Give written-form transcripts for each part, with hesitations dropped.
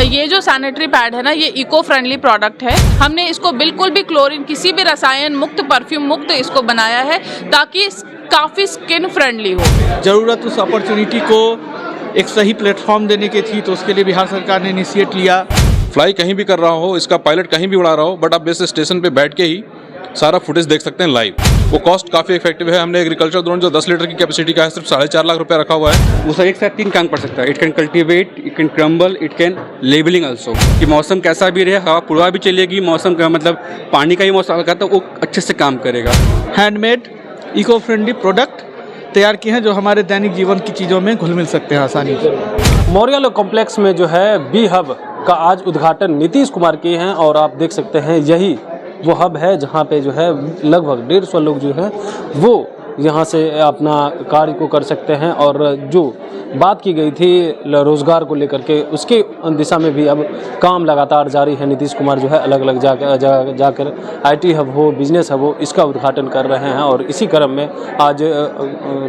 ये जो sanitary pad है ना, ये इको फ्रेंडली प्रोडक्ट है। हमने इसको बिल्कुल भी क्लोरीन, किसी भी रसायन मुक्त, परफ्यूम मुक्त इसको बनाया है ताकि काफ़ी स्किन फ्रेंडली हो। ज़रूरत उस अपॉर्चुनिटी को एक सही प्लेटफॉर्म देने की थी, तो उसके लिए बिहार सरकार ने इनिशिएट लिया। फ्लाई कहीं भी कर रहा हो, इसका पायलट कहीं भी उड़ा रहा हो, बट आप बेस स्टेशन पे बैठ के ही सारा फुटेज देख सकते हैं लाइव। वो कॉस्ट काफ़ी इफेक्टिव है। हमने एग्रीकल्चर ड्रोन जो 10 लीटर की कैपेसिटी का है, सिर्फ 4.5 लाख रुपया रखा हुआ है। वो सर एक साथ 3 काम कर सकता है। It can cultivate, it can crumble, it can labelling also. कि मौसम कैसा भी रहे, हवा पूर्वा भी चलेगी, मौसम का मतलब पानी का ही मौसम हल्का, तो वो अच्छे से काम करेगा। हैंडमेड इको फ्रेंडली प्रोडक्ट तैयार किए हैं जो हमारे दैनिक जीवन की चीज़ों में घुल मिल सकते हैं आसानी से। मौर्या लोक कॉम्प्लेक्स में जो है बी हब का आज उद्घाटन नीतीश कुमार किए हैं और आप देख सकते हैं यही वो हब है जहां पे जो है लगभग 150 लोग जो है वो यहाँ से अपना कार्य को कर सकते हैं। और जो बात की गई थी रोज़गार को लेकर के, उसके दिशा में भी अब काम लगातार जारी है। नीतीश कुमार जो है अलग अलग जाकर IT हब हो, बिजनेस हब हो, इसका उद्घाटन कर रहे हैं। और इसी क्रम में आज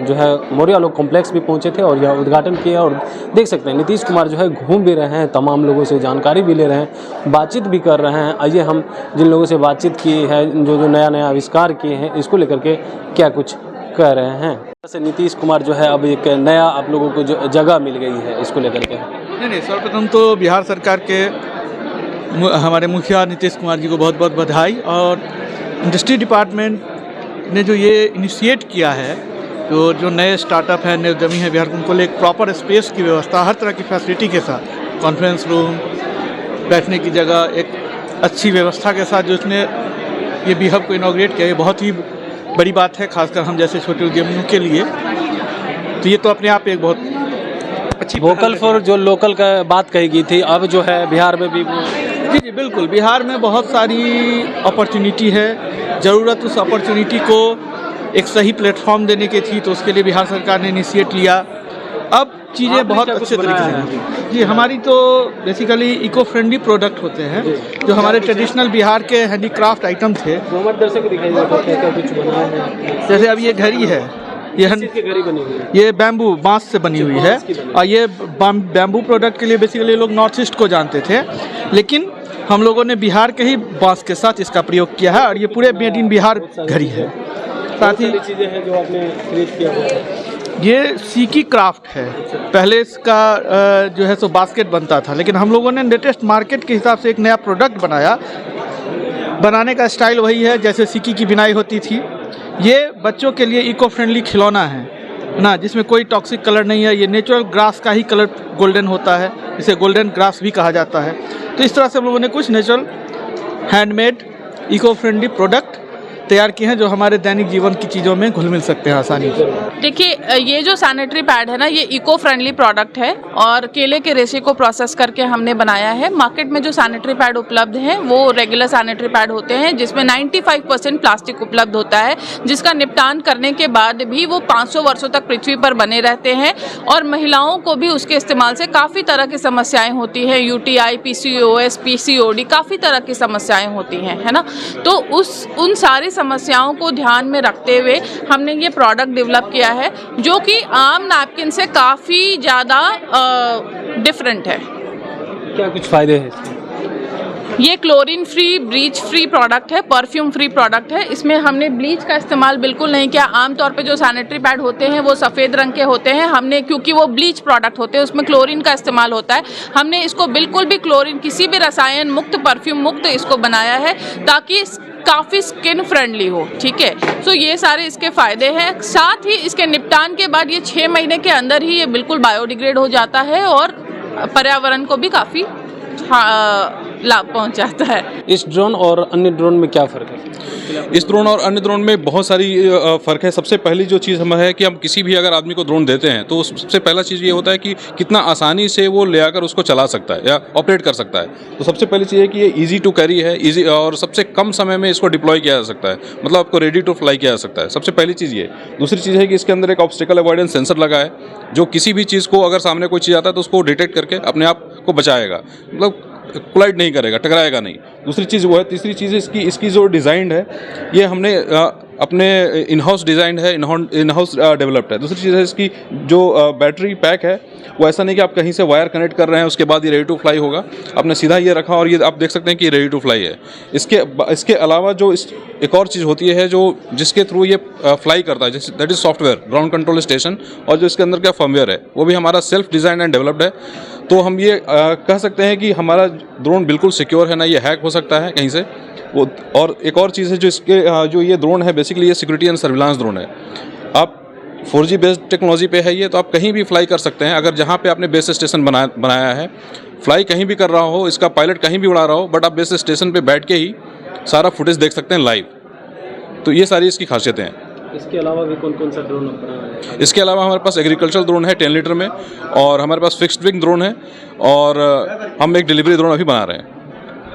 जो है मौर्या लोक कॉम्प्लेक्स भी पहुंचे थे और यह उद्घाटन किया। और देख सकते हैं नीतीश कुमार जो है घूम भी रहे हैं, तमाम लोगों से जानकारी भी ले रहे हैं, बातचीत भी कर रहे हैं। आइए हम जिन लोगों से बातचीत की है, जो नया आविष्कार किए हैं, इसको लेकर के क्या कुछ कह रहे हैं। जैसे नीतीश कुमार जो है अब एक नया आप लोगों को जो जगह मिल गई है, इसको लेकर के। नहीं, सर्वप्रथम तो बिहार सरकार के हमारे मुखिया नीतीश कुमार जी को बहुत बहुत बधाई। और इंडस्ट्री डिपार्टमेंट ने जो ये इनिशिएट किया है, तो जो नए स्टार्टअप हैं, नए उद्यमी हैं बिहार को, उनको लिए एक प्रॉपर स्पेस की व्यवस्था, हर तरह की फैसिलिटी के साथ, कॉन्फ्रेंस रूम, बैठने की जगह, एक अच्छी व्यवस्था के साथ जो इसने ये बी हब को इनॉग्रेट किया, ये बहुत ही बड़ी बात है, खासकर हम जैसे छोटे उद्यमियों के लिए। तो ये तो अपने आप एक बहुत अच्छी वोकल फॉर जो लोकल का बात कही गई थी, अब जो है बिहार में भी जी बिल्कुल, बिहार में बहुत सारी अपॉर्चुनिटी है। ज़रूरत उस अपॉर्चुनिटी को एक सही प्लेटफॉर्म देने की थी, तो उसके लिए बिहार सरकार ने इनिशिएट लिया। अब चीज़ें बहुत अच्छे तरीके से हैं जी। हमारी तो बेसिकली इको फ्रेंडली प्रोडक्ट होते हैं, जो हमारे ट्रेडिशनल बिहार के हैंडीक्राफ्ट आइटम थे। जैसे अब ये घड़ी है, ये बैम्बू, बांस से बनी हुई है। और ये बैम्बू प्रोडक्ट के लिए बेसिकली लोग नॉर्थ ईस्ट को जानते थे, लेकिन हम लोगों ने बिहार के ही बांस के साथ इसका प्रयोग किया है। और ये पूरे मेड इन बिहार घड़ी है। साथ ही चीज़ें हैं जो आपने क्रिएट किया हुआ है। ये सीकी क्राफ्ट है। पहले इसका जो है सो बास्केट बनता था, लेकिन हम लोगों ने लेटेस्ट मार्केट के हिसाब से एक नया प्रोडक्ट बनाया। बनाने का स्टाइल वही है जैसे सीकी की बिनाई होती थी। ये बच्चों के लिए इको फ्रेंडली खिलौना है ना, जिसमें कोई टॉक्सिक कलर नहीं है। ये नेचुरल ग्रास का ही कलर गोल्डन होता है, इसे गोल्डन ग्रास भी कहा जाता है। तो इस तरह से हम लोगों ने कुछ natural handmade eco friendly product तैयार किए हैं जो हमारे दैनिक जीवन की चीज़ों में घुल मिल सकते हैं आसानी से। देखिए, ये जो सैनिटरी पैड है ना, ये इको फ्रेंडली प्रोडक्ट है और केले के रेशे को प्रोसेस करके हमने बनाया है। मार्केट में जो सैनिटरी पैड उपलब्ध हैं वो रेगुलर सैनिटरी पैड होते हैं, जिसमें 95% प्लास्टिक उपलब्ध होता है, जिसका निपटान करने के बाद भी वो 500 वर्षों तक पृथ्वी पर बने रहते हैं। और महिलाओं को भी उसके इस्तेमाल से काफ़ी तरह की समस्याएँ होती हैं, UTI, PCOS, PCOD, काफ़ी तरह की समस्याएँ होती हैं, है ना। तो उन सारी समस्याओं को ध्यान में रखते हुए हमने ये प्रोडक्ट डेवलप किया है, जो कि आम नैपकिन से काफ़ी ज़्यादा डिफरेंट है। क्या कुछ फ़ायदे हैं इसके? ये chlorine free, bleach free product है, परफ्यूम फ्री प्रोडक्ट है। इसमें हमने ब्लीच का इस्तेमाल बिल्कुल नहीं किया। आमतौर पे जो सैनिटरी पैड होते हैं वो सफ़ेद रंग के होते हैं, हमने, क्योंकि वो ब्लीच प्रोडक्ट होते हैं, उसमें क्लोरीन का इस्तेमाल होता है। हमने इसको बिल्कुल भी क्लोरीन, किसी भी रसायन मुक्त, परफ्यूम मुक्त इसको बनाया है ताकि काफ़ी स्किन फ्रेंडली हो। ठीक है, तो ये सारे इसके फ़ायदे हैं। साथ ही इसके निपटान के बाद ये 6 महीने के अंदर ही ये बिल्कुल बायोडिग्रेड हो जाता है और पर्यावरण को भी काफ़ी लाभ पहुंचाता है। इस ड्रोन और अन्य ड्रोन में क्या फ़र्क है? इस ड्रोन और अन्य ड्रोन में बहुत सारी फ़र्क है। सबसे पहली जो चीज़ हम है कि हम किसी भी अगर आदमी को ड्रोन देते हैं तो सबसे पहला चीज़ ये होता है कि कितना आसानी से वो ले आकर उसको चला सकता है या ऑपरेट कर सकता है। तो सबसे पहली चीज़ है कि ये ईजी टू कैरी है, ईजी, और सबसे कम समय में इसको डिप्लॉय किया जा सकता है, मतलब आपको रेडी टू फ्लाई किया जा सकता है। सबसे पहली चीज़ ये। दूसरी चीज़ है कि इसके अंदर एक ऑब्स्टिकल अवॉइडेंस सेंसर लगा है, जो किसी भी चीज़ को अगर सामने कोई चीज़ आता है तो उसको डिटेक्ट करके अपने आप को बचाएगा, मतलब कोलाइड नहीं करेगा, टकराएगा नहीं। दूसरी चीज़ वो है। तीसरी चीज़ इसकी जो डिज़ाइन है, ये हमने अपने इन हाउस डिज़ाइन है, इन हाउस डेवलप्ड है। दूसरी चीज़ है इसकी जो बैटरी पैक है वो ऐसा नहीं कि आप कहीं से वायर कनेक्ट कर रहे हैं उसके बाद ये रेडी टू फ्लाई होगा। आपने सीधा ये रखा और ये आप देख सकते हैं कि रेडी टू फ्लाई है। इसके अलावा जो एक और चीज़ होती है जो जिसके थ्रू ये फ्लाई करता है, that is software, ground control station, और जो इसके अंदर का फर्मवेयर है वो भी हमारा सेल्फ डिज़ाइन एंड डेवलप्ड है। तो हम ये कह सकते हैं कि हमारा ड्रोन बिल्कुल सिक्योर है, ना ये हैक हो सकता है कहीं से। वो और एक और चीज़ है जो ये ड्रोन है, बेसिकली ये सिक्योरिटी एंड सर्विलांस ड्रोन है। आप 4G बेस्ड टेक्नोलॉजी पे है ये, तो आप कहीं भी फ्लाई कर सकते हैं। अगर जहाँ पे आपने बेस स्टेशन बनाया है, फ्लाई कहीं भी कर रहा हो, इसका पायलट कहीं भी उड़ा रहा हो, बट आप बेस स्टेशन पे बैठ के ही सारा फुटेज देख सकते हैं लाइव। तो ये सारी इसकी खासियतें हैं। इसके अलावा भी कौन कौन सा ड्रोन बना है? इसके अलावा हमारे पास एग्रीकल्चर ड्रोन है 10 लीटर में, और हमारे पास फिक्स्ड विंग ड्रोन है, और हम एक डिलीवरी ड्रोन अभी बना रहे हैं।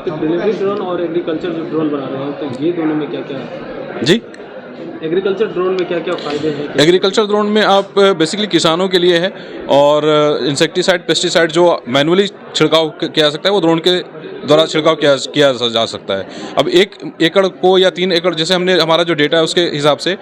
तो डिलीवरी ड्रोन और एग्रीकल्चर जो ड्रोन बना रहे हैं, तो ये दोनों में क्या क्या है? जी, एग्रीकल्चर ड्रोन में क्या क्या फ़ायदे हैं? एग्रीकल्चर ड्रोन में आप बेसिकली किसानों के लिए है, और इंसेक्टिसाइड पेस्टिसाइड जो मैनुअली छिड़काव किया सकता है वो ड्रोन के द्वारा छिड़काव किया जा सकता है। अब 1 एकड़ को या 3 एकड़, जैसे हमने हमारा जो डेटा है उसके हिसाब से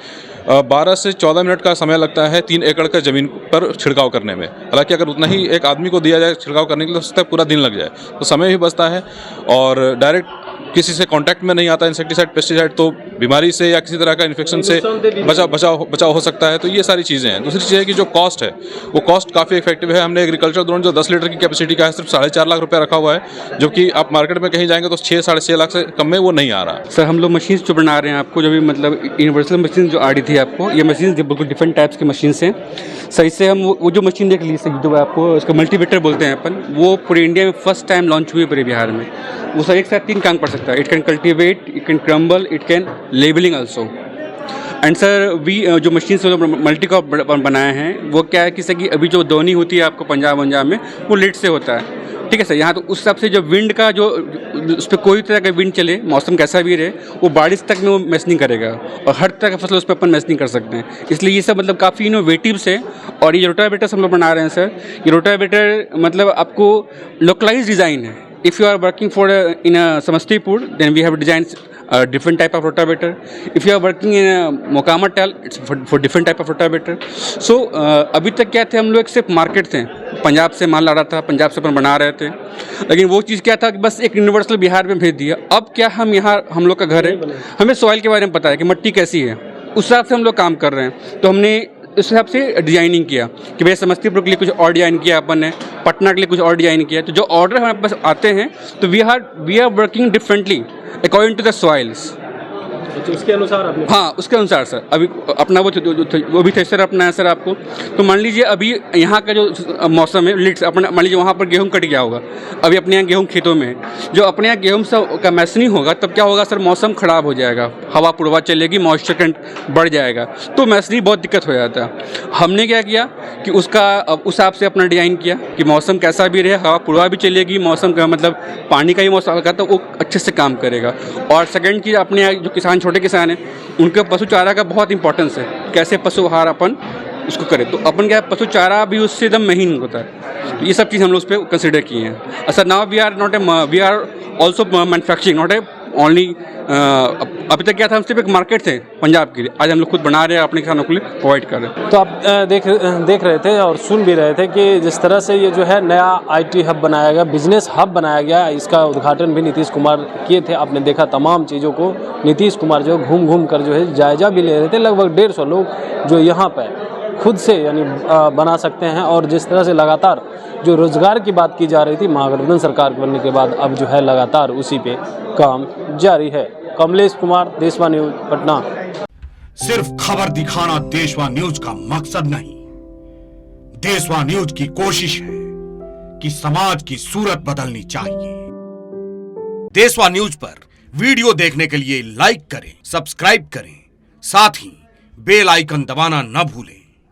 12 से 14 मिनट का समय लगता है 3 एकड़ का ज़मीन पर छिड़काव करने में। हालांकि अगर उतना ही एक आदमी को दिया जाए छिड़काव करने के लिए तो सकता है पूरा दिन लग जाए, तो समय भी बचता है, और डायरेक्ट किसी से कांटेक्ट में नहीं आता इंसेक्टिसाइड पेस्टिसाइड, तो बीमारी से या किसी तरह का इन्फेक्शन से बचाव हो सकता है। तो ये सारी चीज़ें हैं। दूसरी चीज़ है कि जो कॉस्ट है वो कॉस्ट काफ़ी इफेक्टिव है। हमने एग्रीकल्चर ड्रोन जो 10 लीटर की कैपेसिटी का है सिर्फ 4.5 लाख रुपये रखा हुआ है, जबकि आप मार्केट में कहीं जाएंगे तो 6-6.5 लाख से कम में वो नहीं आ रहा। सर हम लोग मशीन जो बना रहे हैं आपको, जो भी मतलब यूनिवर्सल मशीन जो आ रही थी आपको, ये मशीन बिल्कुल डिफरेंट टाइप्स की मशीन हैं। सही से हम वो जो मशीन देख ली सही, जो आपको उसका मल्टीवेटर बोलते हैं अपन, वो पूरे इंडिया में फर्स्ट टाइम लॉन्च हुई है पूरे बिहार में। वो सर एक साथ 3 काम कर सकता है। It can cultivate, it can crumble, it can labelling also. And sir जो मशीन से मल्टी क्रॉप बनाए हैं वो क्या है कि सर कि अभी जो दोनी होती है आपको पंजाब में वो लेट से होता है, ठीक है सर। यहाँ तो उस हिसाब से जो विंड का जो उस पर कोई तरह का विंड चले, मौसम कैसा भी रहे, वो बारिश तक में वो मैच नहीं करेगा, और हर तरह का फसल उस पर अपन मैच नहीं कर सकते हैं। इसलिए ये सब मतलब काफ़ी इनोवेटिव से। और ये रोटावेटर हम लोग बना रहे हैं सर, ये रोटावेटर मतलब आपको लोकलाइज डिज़ाइन है। If you are working in a Samastipur, then we have designed a different type of rotavator. If you are working in a Mokama Tal, it's for different type of rotavator. So अभी तक क्या थे, हम लोग सिर्फ market थे, पंजाब से माल ला रहा था, पंजाब से अपन बना रहे थे, लेकिन वो चीज़ क्या था कि बस एक यूनिवर्सल बिहार में भेज दिया। अब क्या हम यहाँ, हम लोग का घर है, हमें सॉइल के बारे में पता है कि मिट्टी कैसी है, उस हिसाब से हम लोग काम कर रहे हैं। तो हमने इस हिसाब से डिजाइनिंग किया कि भैया समस्तीपुर के लिए कुछ और डिज़ाइन किया अपन ने, पटना के लिए कुछ और डिज़ाइन किया। तो जो ऑर्डर हमारे पास आते हैं तो we are working differently according to the soils. उसके अनुसार आपने? हाँ, उसके अनुसार सर। अभी अपना वो भी थ्रेशर अपना है सर आपको। तो मान लीजिए अभी यहाँ का जो मौसम है, लिट्स अपना मान लीजिए वहाँ पर गेहूँ कट गया होगा, अभी अपने यहाँ गेहूँ खेतों में है, जो अपने यहाँ गेहूँ का मैच नहीं होगा, तब क्या होगा सर, मौसम ख़राब हो जाएगा, हवा पूर्वा चलेगी, मॉइस्चर कंटेंट बढ़ जाएगा, तो मैचनी बहुत दिक्कत हो जाता है। हमने क्या किया कि उसका उस हिसाब से अपना डिज़ाइन किया कि मौसम कैसा भी रहे, हवा पूर्वा भी चलेगी, मौसम का मतलब पानी का ही मौसम हल्का, तो वो अच्छे से काम करेगा। और सेकेंड चीज़, अपने यहाँ जो किसान, छोटे किसान हैं, उनके पशु चारा का बहुत इंपॉर्टेंस है, कैसे पशु आहार अपन उसको करें। तो अपन क्या, पशु चारा भी उससे एकदम महीन होता है। तो ये सब चीज़ हम लोग उस पर कंसिडर किए हैं। अच्छा, now we are also manufacturing, not a only. अभी तक क्या था, हम सिर्फ एक मार्केट थे पंजाब के लिए, आज हम लोग खुद बना रहे हैं, अपने किसानों के लिए प्रोवाइड कर रहे हैं। तो आप देख रहे थे और सुन भी रहे थे कि जिस तरह से ये जो है नया IT हब बनाया गया, बिजनेस हब बनाया गया, इसका उद्घाटन भी नीतीश कुमार किए थे। आपने देखा तमाम चीज़ों को नीतीश कुमार जो घूम घूम कर जो है जायजा भी ले रहे थे। लगभग 150 लोग जो यहाँ पर खुद से यानी बना सकते हैं। और जिस तरह से लगातार जो रोजगार की बात की जा रही थी महागठबंधन सरकार बनने के बाद, अब जो है लगातार उसी पे काम जारी है। कमलेश कुमार, देशवा न्यूज, पटना। सिर्फ खबर दिखाना देशवा न्यूज का मकसद नहीं, देशवा न्यूज की कोशिश है कि समाज की सूरत बदलनी चाहिए। देशवा न्यूज पर वीडियो देखने के लिए लाइक करें, सब्सक्राइब करें, साथ ही बेल आइकन दबाना न भूलें।